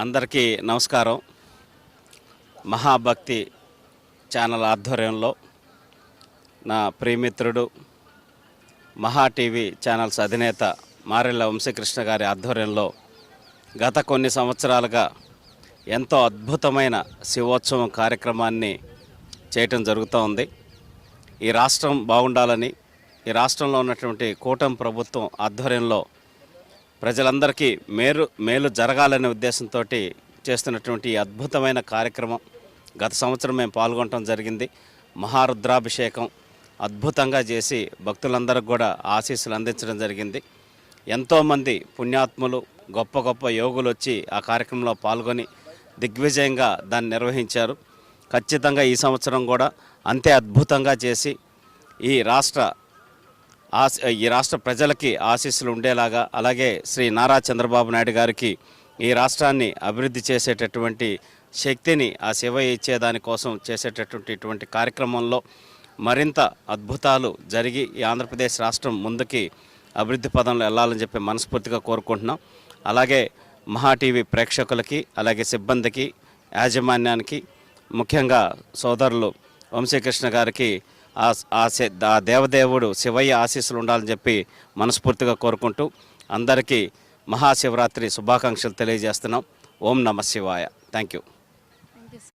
అందరికీ నమస్కారం. మహాభక్తి ఛానల్ ఆధ్వర్యంలో నా ప్రియమిత్రుడు మహా టీవీ ఛానల్స్ అధినేత మారెళ్ళ వంశీకృష్ణ గారి ఆధ్వర్యంలో గత కొన్ని సంవత్సరాలుగా ఎంతో అద్భుతమైన శివోత్సవం కార్యక్రమాన్ని చేయటం జరుగుతూ ఉంది. ఈ రాష్ట్రం బాగుండాలని, ఈ రాష్ట్రంలో ఉన్నటువంటి కూటమి ప్రభుత్వం ఆధ్వర్యంలో ప్రజలందరికీ మేలు జరగాలనే ఉద్దేశంతో చేస్తున్నటువంటి ఈ అద్భుతమైన కార్యక్రమం గత సంవత్సరం మేము పాల్గొనడం జరిగింది. మహారుద్రాభిషేకం అద్భుతంగా చేసి భక్తులందరికీ కూడా ఆశీస్సులు అందించడం జరిగింది. ఎంతోమంది పుణ్యాత్ములు, గొప్ప గొప్ప యోగులు వచ్చి ఆ కార్యక్రమంలో పాల్గొని దిగ్విజయంగా దాన్ని నిర్వహించారు. ఖచ్చితంగా ఈ సంవత్సరం కూడా అంతే అద్భుతంగా చేసి ఈ రాష్ట్ర ప్రజలకి ఆశీస్సులు ఉండేలాగా, అలాగే శ్రీ నారా చంద్రబాబు నాయుడు గారికి ఈ రాష్ట్రాన్ని అభివృద్ధి చేసేటటువంటి శక్తిని ఆ శివయ్య ఇచ్చేదానికోసం చేసేటటువంటి ఇటువంటి కార్యక్రమంలో మరింత అద్భుతాలు జరిగి ఈ ఆంధ్రప్రదేశ్ రాష్ట్రం ముందుకి అభివృద్ధి పదంలో వెళ్ళాలని చెప్పి మనస్ఫూర్తిగా కోరుకుంటున్నాం. అలాగే మహా టీవీ ప్రేక్షకులకి, అలాగే సిబ్బందికి, యాజమాన్యానికి, ముఖ్యంగా సోదరులు వంశీకృష్ణ గారికి ఆ దేవదేవుడు శివయ్య ఆశీస్సులు ఉండాలని చెప్పి మనస్ఫూర్తిగా కోరుకుంటూ అందరికీ మహాశివరాత్రి శుభాకాంక్షలు తెలియజేస్తున్నాం. ఓం నమ శివాయ. Thank you.